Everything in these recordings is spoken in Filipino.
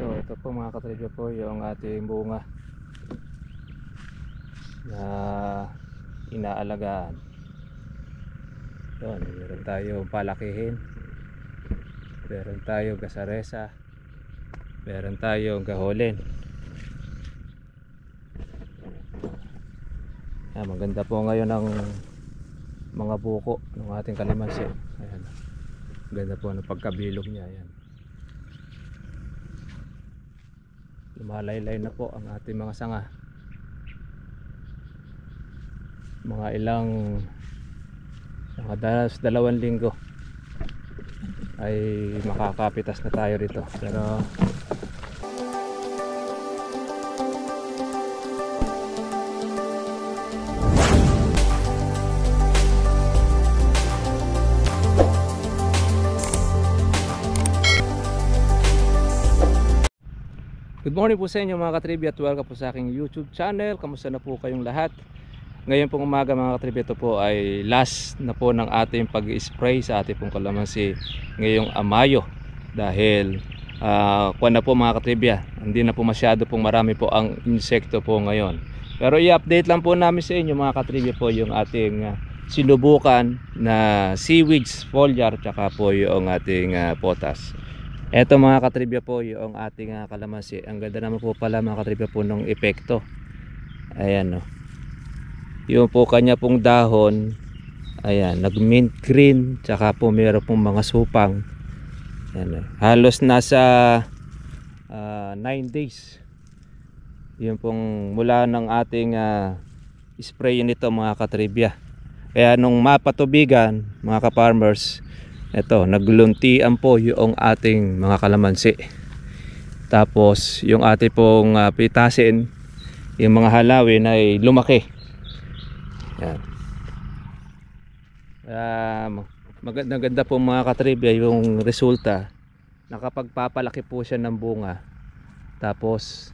So ito po mga katribya po yung ating bunga na inaalagaan. Yun, meron tayong palakihin, meron tayong gasaresa, meron tayong gaholin. Maganda po ngayon ang mga buko ng ating kalamansi. Ayan, ganda po ng pagkabilog niya. Ayan, lumalaylay na po ang ating mga sanga. Mga ilang dalawang linggo ay makakapitas na tayo rito. Pero good morning po sa inyo mga katribya at welcome po sa aking YouTube channel. Kamusta na po kayong lahat? Ngayon pong umaga mga katribya, ito po ay last na po ng ating pag-spray sa ating pong kalamansi ngayong Mayo. Dahil kuwan na po mga katribya, hindi na po masyado pong marami po ang insekto po ngayon. Pero i-update lang po namin sa inyo mga katribya po yung ating sinubukan na seaweeds, foliar, tsaka po yung ating potas. Eto mga katribya po yung ating kalamansi. Ang ganda naman po pala mga katribya po ng epekto. Ayan, no. Yung po kanya pong dahon, ayan, nag mint green, tsaka po meron pong mga supang. Ayan, halos nasa 9 days yun pong mula ng ating spray nito mga katribya. Kaya nung mapatubigan mga ka-farmers, eto, nagluntian po yung ating mga kalamansi. Tapos yung ating pong pitasin, yung mga halawin ay lumaki. Yan. Maganda po mga katribya yung resulta. Nakapagpapalaki po siya ng bunga. Tapos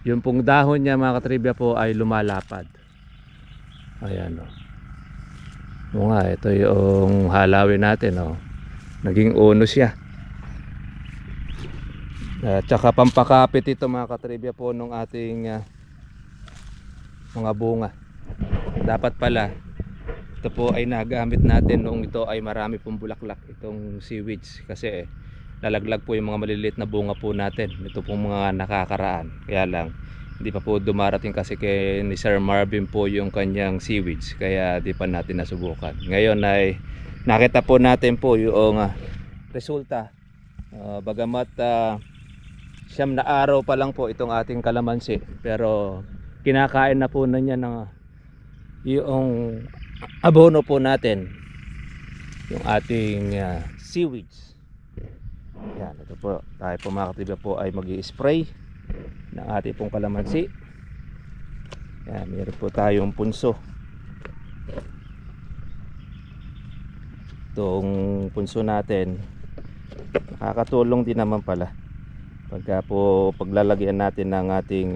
yung pong dahon niya mga katribya po ay lumalapad. Ayan, o. O nga, ito yung halawin natin, o. Naging uno siya. Tsaka pampakapit ito mga katribya po nung ating mga bunga. Dapat pala ito po ay nagamit natin noong ito ay marami pong bulaklak, itong seaweeds, kasi lalaglag po yung mga maliliit na bunga po natin. Ito pong mga nakakaraan, kaya lang hindi pa po dumarating kasi kay ni Sir Marvin po yung kanyang seaweeds, kaya di pa natin nasubukan. Ngayon ay nakita po natin po yung resulta. Bagamat 9 na araw pa lang po itong ating kalamansi, pero kinakain na po na niya ng yung abono po natin, yung ating seaweeds. Yan, ito po, tayo po mga katribya po ay mag-i-spray ng ating pong kalamansi. Yan, meron po tayong punso. Itong punso natin nakakatulong din naman pala pagka po paglalagyan natin ng ating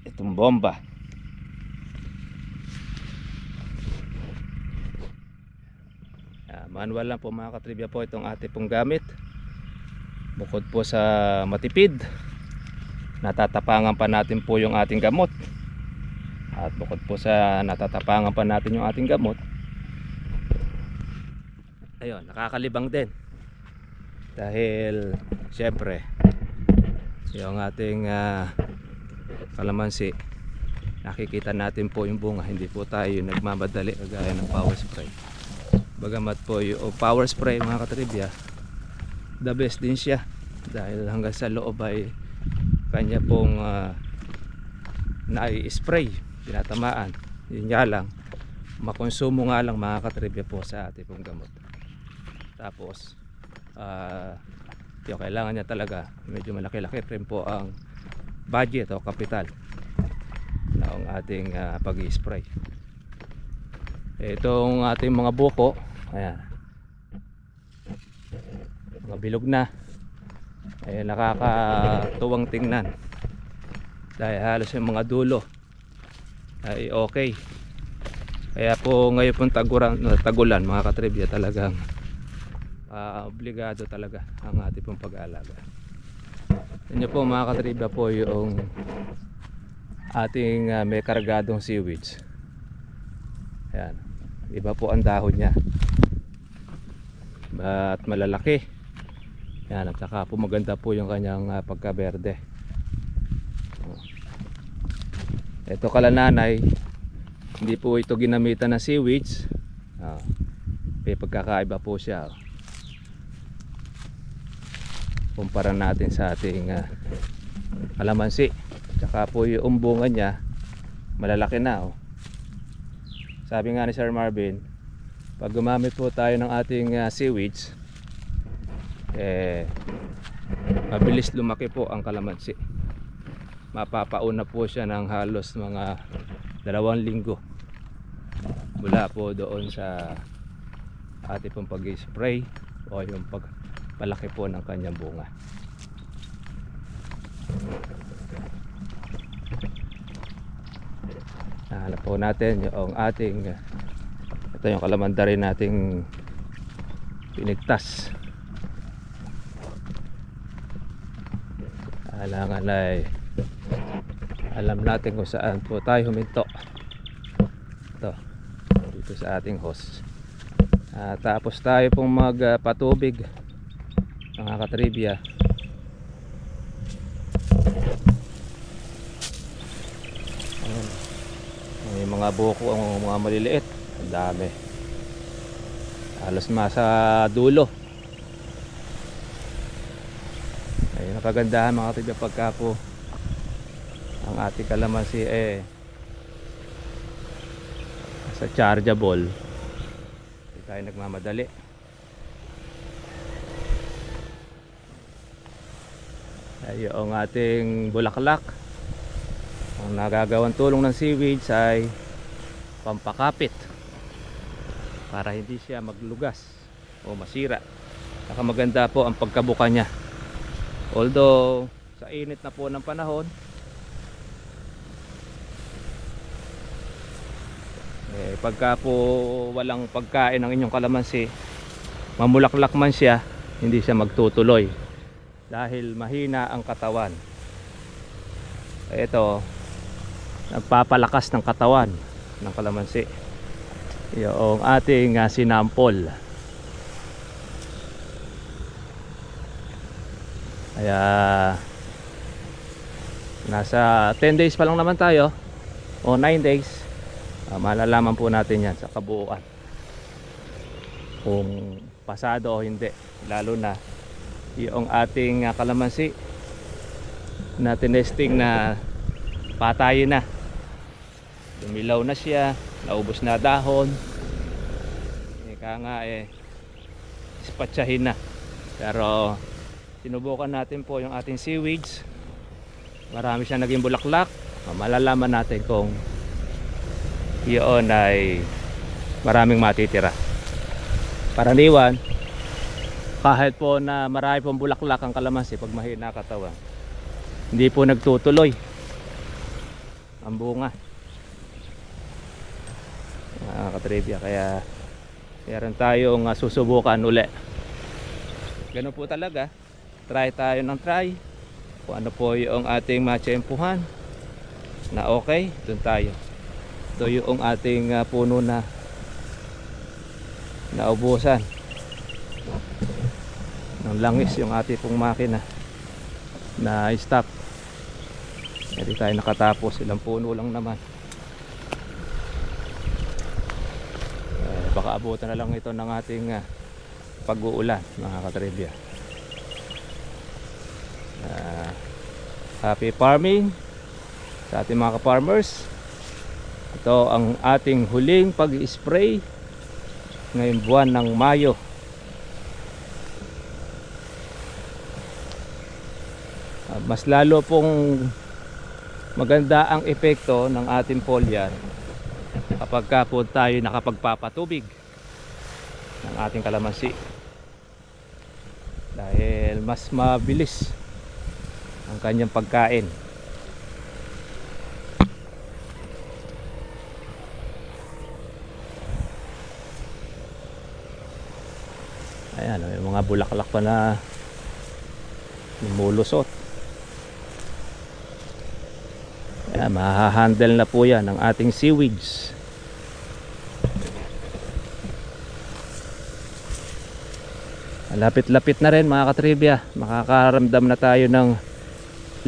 itong bomba. Manual lang po mga katribya po itong ating pong gamit. Bukod po sa matipid, natatapangan pa natin po yung ating gamot. At bukod po sa natatapangan pa natin yung ating gamot, ayun, nakakalibang din. Dahil syempre yung ating kalamansi, nakikita natin po yung bunga. Hindi po tayo nagmamadali kagaya ng power spray. Bagamat po yung power spray mga katribya, the best din siya, dahil hanggang sa loob ay kanya pong nai-spray, tinatamaan. Yun nga lang, makonsumo nga lang mga katribya po sa ating pong gamot. Tapos yung kailangan niya talaga medyo malaki-laki rin po ang budget o kapital ng ating pag-i-spray. Itong ating mga buko, ayan, mga bilog na, ay nakakatuwang tingnan dahil halos yung mga dulo ay okay. Kaya po ngayon pong tagulan mga katribya, talagang obligado talaga ang ating pong pag-aalaga. Yan po mga katribya po yung ating may kargadong seaweeds. Ayan, iba po ang dahon niya at malalaki. Ayan, at saka po maganda po yung kanyang pagka-berde. Ito kalananay, hindi po ito ginamitan ng seaweeds. May pagkakaiba po siya. Kumpara natin sa ating kalamansi. Tsaka po yung bunga niya malalaki na. Sabi nga ni Sir Marvin, pag gumamit po tayo ng ating seaweeds, mabilis lumaki po ang kalamansi. Mapapauna po siya ng halos mga 2 linggo mula po doon sa ating pong pag-spray o yung pagpalaki po ng kanyang bunga. Nahanap po natin yung ating, ito yung kalamanda rin nating pinigtas. Kailangan ay alam natin kung saan po tayo huminto. Ito, dito sa ating hose. Tapos tayo pong magpatubig, mga katribya. May mga buko, ang mga maliliit, ang dami, halos masa dulo. Ay napagandahan mga katribya pagka po ang ating kalamansi sa chargeable, hindi tayo nagmamadali. Ay yung ating bulaklak, ang nagagawang tulong ng seaweeds ay pampakapit para hindi siya maglugas o masira. Saka maganda po ang pagkabuka niya. Although sa init na po ng panahon, pagka po walang pagkain ng inyong kalamansi, mamulaklak man siya, hindi siya magtutuloy dahil mahina ang katawan. Ito, nagpapalakas ng katawan ng kalamansi yung ating sinampol. Kaya nasa 10 days pa lang naman tayo o 9 days. Malalaman po natin yan sa kabuuan kung pasado o hindi, lalo na yung ating kalamansi na tinesting na patayin na, dumilaw na siya, naubos na dahon, nga ispatsahin na. Pero sinubukan natin po yung ating seaweeds, marami siya naging bulaklak. Malalaman natin kung yun ay maraming matitira. Karaniwan, kahit po na marami pong bulaklak ang kalamansi, pag mahina katawan, hindi po nagtutuloy ang bunga, mga katribya. Kaya meron tayong susubukan uli. Ganun po talaga, try tayo ng try. Kung ano po yung ating matsyempuhan na okay, dun tayo. Ito yung ating puno na naubusan ng langis, yung ating pong makina na stop. Hindi tayo nakatapos, ilang puno lang naman. Baka abutan na lang ito ng ating pag-uulan, mga katribya. Happy farming sa ating mga ka-farmers. Ito ang ating huling pag-spray ngayong buwan ng Mayo. Mas lalo pong maganda ang epekto ng ating foliar kapag ka po tayo nakapagpapatubig ng ating kalamansi, dahil mas mabilis ang kanyang pagkain. Ayan, may mga bulaklak pa na lumulusot. Ayan, mahahandle na po yan ng ating seaweeds. Lapit-lapit na rin mga katribya, makakaramdam na tayo ng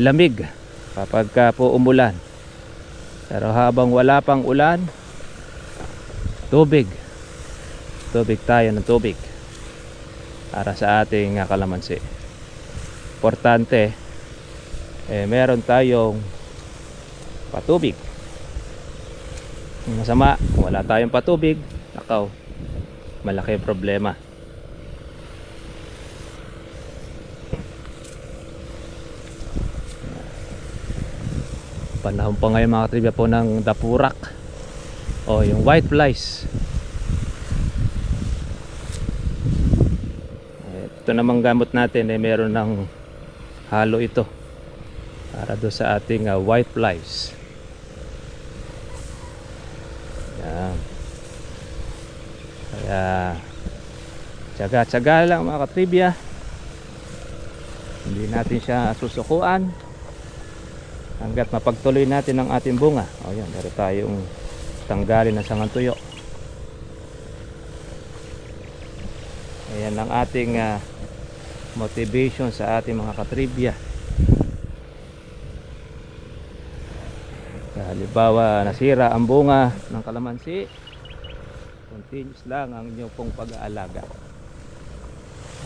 lamig kapag po umulan. Pero habang wala pang ulan, tubig tayo ng tubig para sa ating kalamansi. Importante meron tayong patubig. Masama kung wala tayong patubig, nakaw, malaki problema. Panahon pa ngayon mga katribya po ng dapurak o yung white flies. Ito namang gamot natin meron ng halo ito para do sa ating white flies. Yan. Kaya tsaga-tsaga lang mga katribya, hindi natin siya susukuan hanggat mapagtuloy natin ang ating bunga. O yan, meron tayong tanggalin na sangang tuyo. Ayan ang ating motivation sa ating mga katribya. Halimbawa nasira ang bunga ng kalamansi, continuous lang ang inyong pong pag-aalaga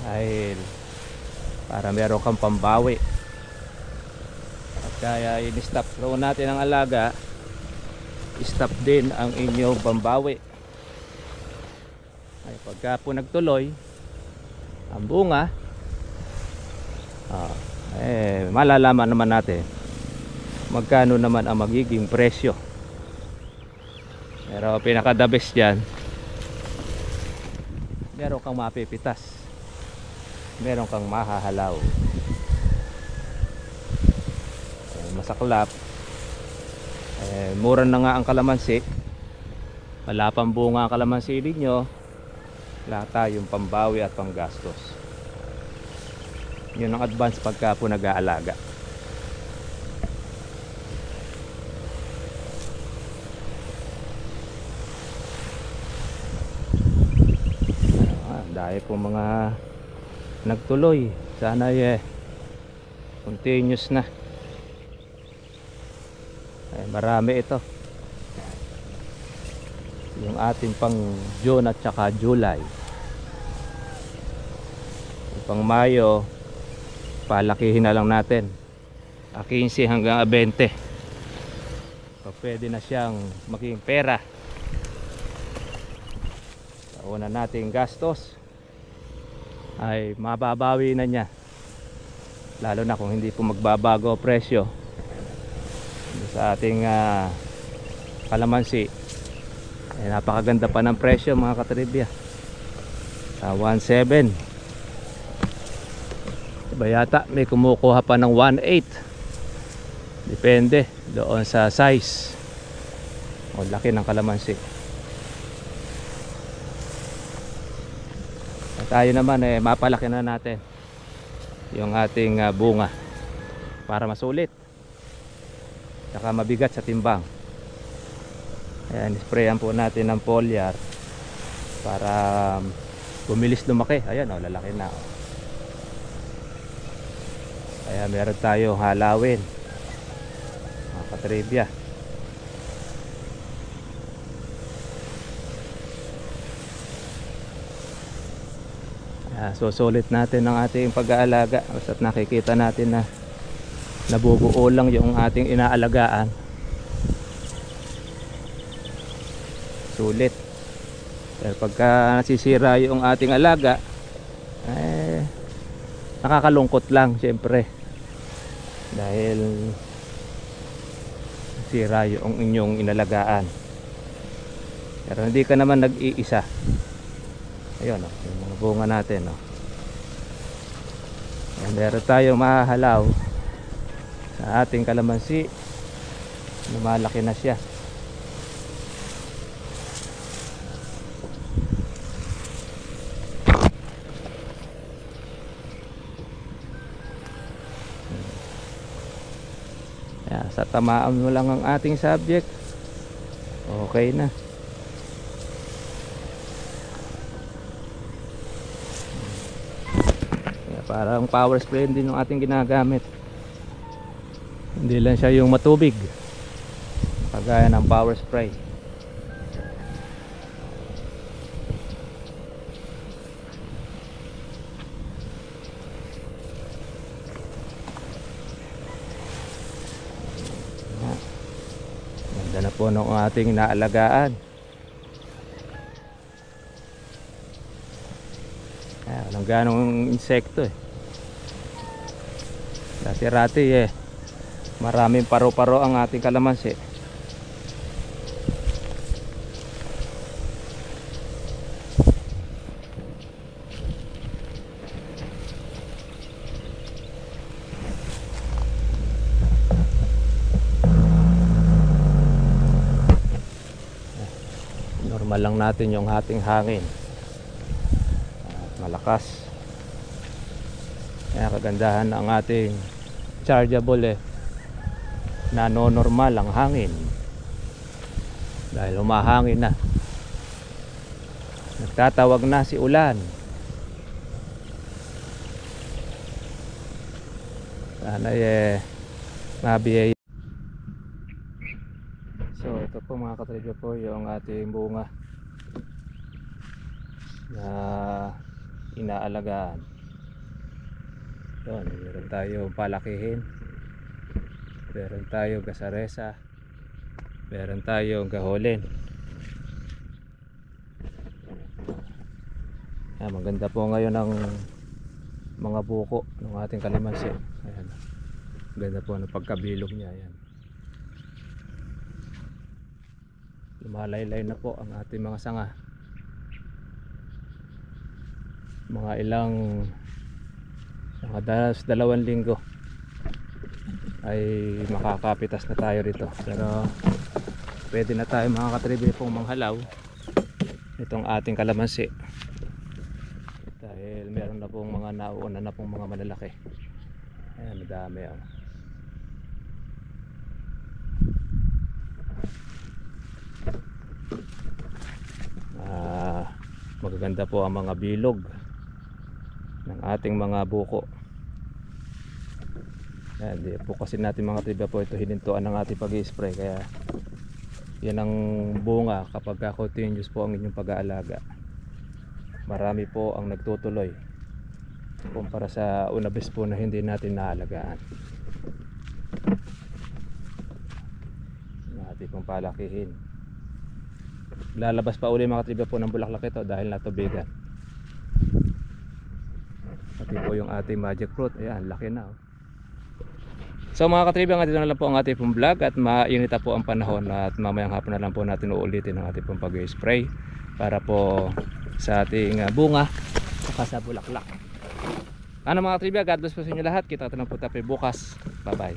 dahil para meron kang pambawi. Kaya in-stop natin ang alaga, stop din ang inyong pambawi. Ay pagka po nagtuloy ang bunga, malalaman naman natin magkano naman ang magiging presyo. Pero pinaka the best dyan, meron kang mapipitas, meron kang mahahalaw. Masaklap, mura na nga ang kalamansi, wala pang bunga ang kalamansi ninyo, wala tayong pambawi at panggastos. Yun ang advance pagka po nag-aalaga. Dahil po mga nagtuloy, sana continuous na. Marami ito. Yung ating pang June at saka July. Yung pang Mayo, palakihin na lang natin 15 hanggang 20. Pwede na siyang maging pera. Sa una nating gastos ay mababawi na niya, lalo na kung hindi po magbabago presyo sa ating kalamansi. Napakaganda pa ng presyo mga katribya, sa 1.7. Diba yata may kumukuha pa ng 1.8, depende doon sa size o laki ng kalamansi. At tayo naman mapalaki na natin yung ating bunga para masulit saka mabigat sa timbang. Ayan, sprayan po natin ng foliar para bumilis lumaki. Ayan o, lalaki na. Kaya meron tayong halawin mga katribya. Susulit natin ang ating pag-aalaga basta't nakikita natin na nabubuo lang yung ating inaalagaan. Sulit. Pero pagka nasisira yung ating alaga, nakakalungkot lang syempre, dahil nasira yung inyong inalagaan. Pero hindi ka naman nag-iisa. Ayun yung mga bunga natin meron tayong mahahalaw sa ating kalamansi. Lumalaki na siya. Yan, sa tamaan mo lang ang ating subject, okay na. Yan, parang power spray din yung ating ginagamit. Hindi lang siya yung matubig, kagaya ng power spray. Ganda na po ng ating naalagaan. Walang ganong insekto eh. Dati-rati eh, maraming paro-paro ang ating kalamansi. Normal lang natin yung ating hangin, malakas. Kaya kagandahan ng ating chargeable eh, nano-normal ang hangin dahil humahangin na, nagtatawag na si ulan. Sana eh mabiyay. So ito po mga katribya po yung ating bunga na inaalagaan. Yun, meron tayo palakihin, meron tayo gasaresa, meron tayo gaholin. Maganda po ngayon ang mga buko ng ating kalamansi. Ayan, ganda po ng pagkabilog niya. Ayan, lumalaylay na po ang ating mga sanga. Mga ilang, mga 2 linggo ay makakapitas na tayo rito. Pero pwede na tayo mga katribe pong manghalaw itong ating kalamansi dahil meron na pong mga nauuna na pong mga malalaki. Ayan, madami oh. Magaganda po ang mga bilog ng ating mga buko. Ayan, di po kasi natin mga triba po ito hinintuan ng ating pag-i-spray, kaya yan ang bunga kapag continuous po ang inyong pag-aalaga. Marami po ang nagtutuloy kumpara sa una bes po na hindi natin naalagaan. Natin pong palakihin. Lalabas pa uli mga triba po ng bulaklak ito dahil natubigan. Pati po yung ating magic fruit, ayan, laki na oh. So mga katriba, dito na lang po ang ating pong vlog at mainita po ang panahon at mamayang hapon na lang po natin uulitin ang ating pong pag-spray para po sa ating bunga saka sa bulaklak. Ano mga katriba, God bless po sa inyo lahat. Kita natin po tayo bukas. Bye bye.